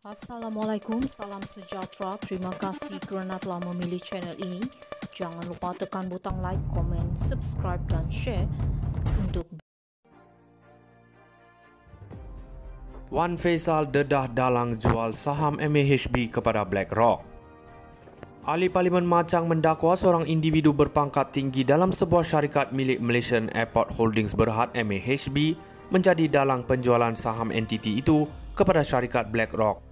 Assalamualaikum, salam sejahtera. Terima kasih kerana telah memilih channel ini. Jangan lupa tekan butang like, komen, subscribe dan share untuk Wan Faisal dedah dalang jual saham MAHB kepada BlackRock. Ahli Parlimen Machang mendakwa seorang individu berpangkat tinggi dalam sebuah syarikat milik Malaysian Airport Holdings Berhad MAHB menjadi dalang penjualan saham entiti itu kepada syarikat BlackRock.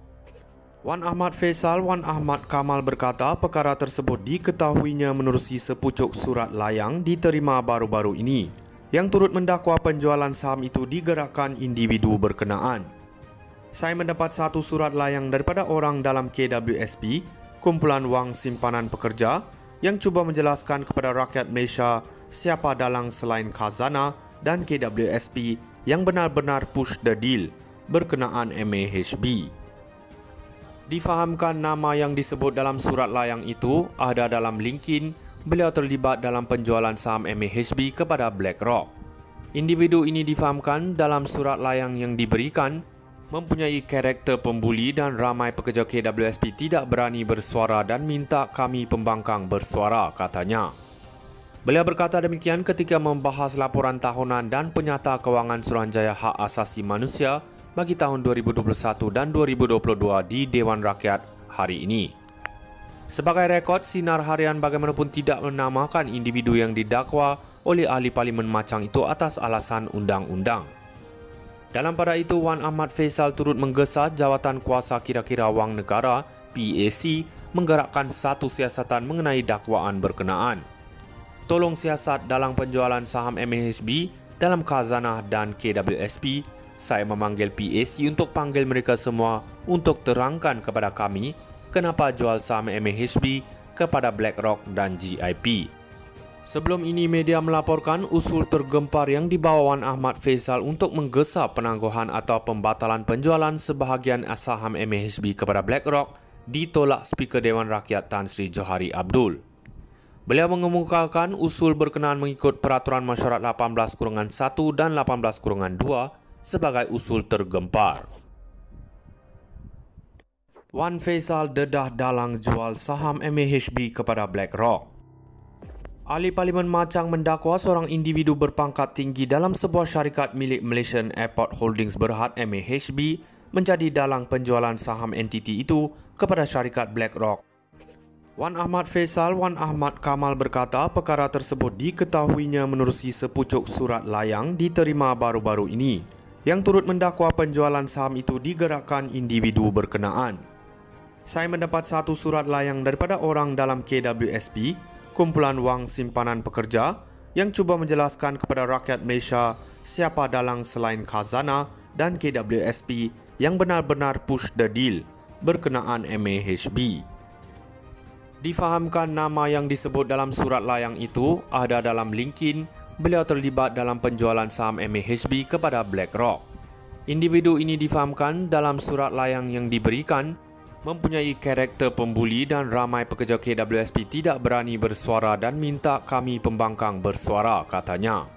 Wan Ahmad Faisal Wan Ahmad Kamal berkata perkara tersebut diketahuinya menerusi sepucuk surat layang diterima baru-baru ini yang turut mendakwa penjualan saham itu digerakkan individu berkenaan. Saya mendapat satu surat layang daripada orang dalam KWSP, Kumpulan Wang Simpanan Pekerja, yang cuba menjelaskan kepada rakyat Malaysia siapa dalang selain Khazanah dan KWSP yang benar-benar push the deal berkenaan MAHB. Difahamkan nama yang disebut dalam surat layang itu ada dalam linkin beliau terlibat dalam penjualan saham MAHB kepada BlackRock. Individu ini difahamkan dalam surat layang yang diberikan mempunyai karakter pembuli dan ramai pekerja KWSP tidak berani bersuara dan minta kami pembangkang bersuara, katanya. Beliau berkata demikian ketika membahas laporan tahunan dan penyata kewangan Suruhanjaya Hak Asasi Manusia bagi tahun 2021 dan 2022 di Dewan Rakyat hari ini. Sebagai rekod, Sinar Harian bagaimanapun tidak menamakan individu yang didakwa oleh ahli Parlimen Machang itu atas alasan undang-undang. Dalam pada itu, Wan Ahmad Faisal turut menggesa Jawatan Kuasa Kira-kira Wang Negara PAC menggerakkan satu siasatan mengenai dakwaan berkenaan. Tolong siasat dalam penjualan saham MAHB dalam Khazanah dan KWSP. Saya memanggil PAC untuk panggil mereka semua untuk terangkan kepada kami kenapa jual saham MAHB kepada BlackRock dan GIP. Sebelum ini, media melaporkan usul tergempar yang dibawa Wan Ahmad Faisal untuk menggesa penangguhan atau pembatalan penjualan sebahagian saham MAHB kepada BlackRock ditolak Speaker Dewan Rakyat Tan Sri Johari Abdul. Beliau mengemukakan usul berkenaan mengikut Peraturan Mesyuarat 18-1 dan 18-2 sebagai usul tergempar. Wan Faisal dedah dalang jual saham MAHB kepada BlackRock. Ahli Parlimen Machang mendakwa seorang individu berpangkat tinggi dalam sebuah syarikat milik Malaysian Airport Holdings Berhad MAHB menjadi dalang penjualan saham entiti itu kepada syarikat BlackRock. Wan Ahmad Faisal Wan Ahmad Kamal berkata perkara tersebut diketahuinya menerusi sepucuk surat layang diterima baru-baru ini yang turut mendakwa penjualan saham itu digerakkan individu berkenaan. Saya mendapat satu surat layang daripada orang dalam KWSP, Kumpulan Wang Simpanan Pekerja, yang cuba menjelaskan kepada rakyat Malaysia siapa dalang selain Khazanah dan KWSP yang benar-benar push the deal berkenaan MAHB. Difahamkan nama yang disebut dalam surat layang itu ada dalam linkin beliau terlibat dalam penjualan saham MAHB kepada BlackRock. Individu ini difahamkan dalam surat layang yang diberikan mempunyai karakter pembuli dan ramai pekerja KWSP tidak berani bersuara dan minta kami pembangkang bersuara, katanya.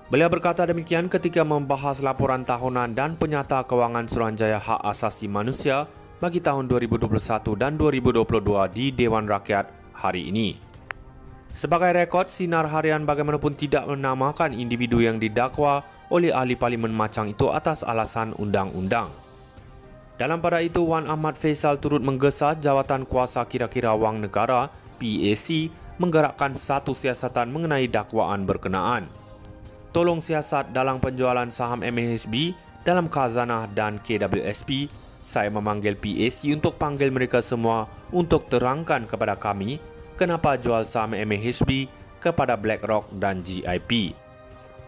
Beliau berkata demikian ketika membahas laporan tahunan dan penyata kewangan Suruhanjaya Hak Asasi Manusia bagi tahun 2021 dan 2022 di Dewan Rakyat hari ini. Sebagai rekod, Sinar Harian bagaimanapun tidak menamakan individu yang didakwa oleh ahli Parlimen Machang itu atas alasan undang-undang. Dalam pada itu, Wan Ahmad Faisal turut menggesa Jawatan Kuasa Kira-kira Wang Negara PAC menggerakkan satu siasatan mengenai dakwaan berkenaan. Tolong siasat dalam penjualan saham MAHB dalam Khazanah dan KWSP. Saya memanggil PAC untuk panggil mereka semua untuk terangkan kepada kami kenapa jual saham MAHB kepada BlackRock dan GIP.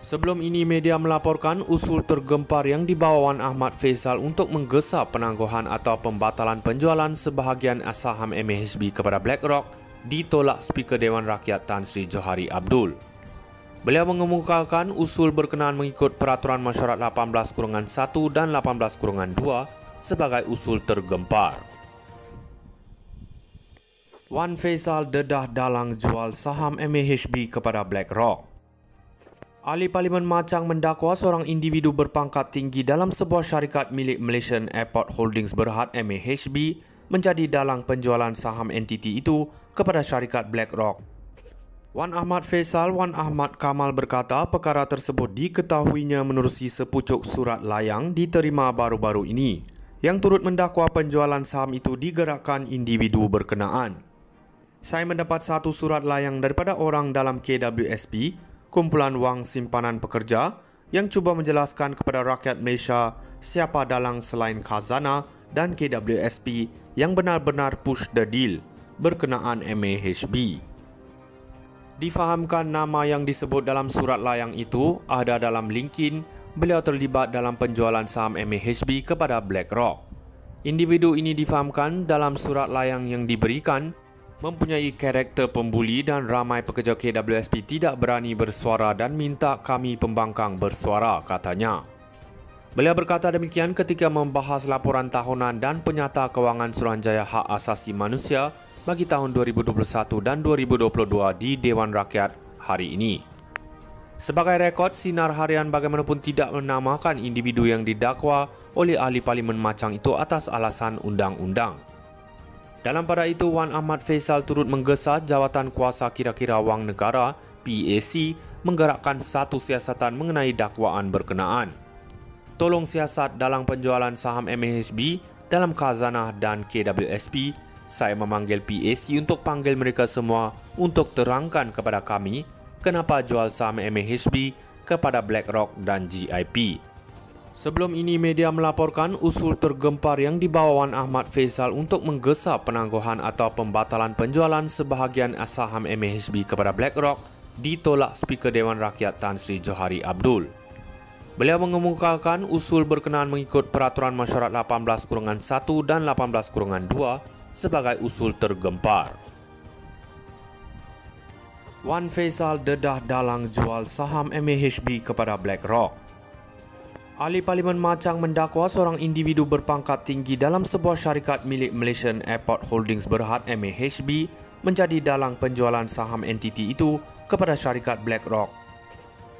Sebelum ini, media melaporkan usul tergempar yang dibawa Wan Ahmad Faisal untuk menggesa penangguhan atau pembatalan penjualan sebahagian saham MAHB kepada BlackRock ditolak Speaker Dewan Rakyat Tan Sri Johari Abdul. Beliau mengemukakan usul berkenaan mengikut Peraturan Mesyuarat 18-1 dan 18-2 sebagai usul tergempar. Wan Faisal dedah dalang jual saham MAHB kepada BlackRock. Ahli Parlimen Machang mendakwa seorang individu berpangkat tinggi dalam sebuah syarikat milik Malaysian Airport Holdings Berhad MAHB menjadi dalang penjualan saham entiti itu kepada syarikat BlackRock. Wan Ahmad Faisal Wan Ahmad Kamal berkata perkara tersebut diketahuinya menerusi sepucuk surat layang diterima baru-baru ini yang turut mendakwa penjualan saham itu digerakkan individu berkenaan. Saya mendapat satu surat layang daripada orang dalam KWSP, kumpulan wang simpanan pekerja, yang cuba menjelaskan kepada rakyat Malaysia siapa dalang selain Khazanah dan KWSP yang benar-benar push the deal berkenaan MAHB. Difahamkan nama yang disebut dalam surat layang itu ada dalam linkin beliau terlibat dalam penjualan saham MAHB kepada BlackRock. Individu ini difahamkan dalam surat layang yang diberikan mempunyai karakter pembuli dan ramai pekerja KWSP tidak berani bersuara dan minta kami pembangkang bersuara, katanya. Beliau berkata demikian ketika membahas laporan tahunan dan penyata kewangan Suruhanjaya Hak Asasi Manusia bagi tahun 2021 dan 2022 di Dewan Rakyat hari ini. Sebagai rekod, sinar harian bagaimanapun tidak menamakan individu yang didakwa oleh ahli Parlimen Machang itu atas alasan undang-undang. Dalam pada itu, Wan Ahmad Faisal turut menggesa Jawatan Kuasa Kira-kira Wang Negara PAC menggerakkan satu siasatan mengenai dakwaan berkenaan. Tolong siasat dalam penjualan saham MAHB dalam Khazanah dan KWSP. Saya memanggil PAC untuk panggil mereka semua untuk terangkan kepada kami kenapa jual saham MAHB kepada BlackRock dan GIP. Sebelum ini, media melaporkan usul tergempar yang dibawa Wan Ahmad Faisal untuk menggesa penangguhan atau pembatalan penjualan sebahagian saham MAHB kepada BlackRock ditolak Speaker Dewan Rakyat Tan Sri Johari Abdul. Beliau mengemukakan usul berkenaan mengikut Peraturan Mesyuarat 18-1 dan 18-2 sebagai usul tergempar. Wan Faisal dedah dalang jual saham MAHB kepada BlackRock. Ahli Parlimen Machang mendakwa seorang individu berpangkat tinggi dalam sebuah syarikat milik Malaysian Airport Holdings Berhad MAHB menjadi dalang penjualan saham entiti itu kepada syarikat BlackRock.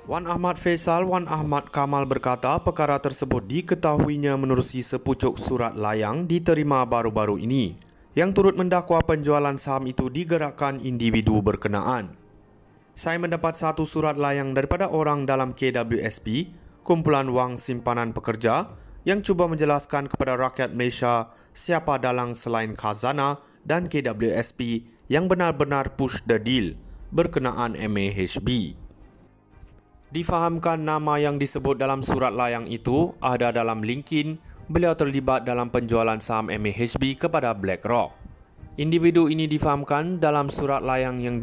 Wan Ahmad Faisal Wan Ahmad Kamal berkata perkara tersebut diketahuinya menerusi sepucuk surat layang diterima baru-baru ini yang turut mendakwa penjualan saham itu digerakkan individu berkenaan. Saya mendapat satu surat layang daripada orang dalam KWSP, kumpulan wang simpanan pekerja, yang cuba menjelaskan kepada rakyat Malaysia siapa dalang selain Khazanah dan KWSP yang benar-benar push the deal berkenaan MAHB. Difahamkan nama yang disebut dalam surat layang itu ada dalam linkin beliau terlibat dalam penjualan saham MAHB kepada BlackRock. Individu ini difahamkan dalam surat layang yang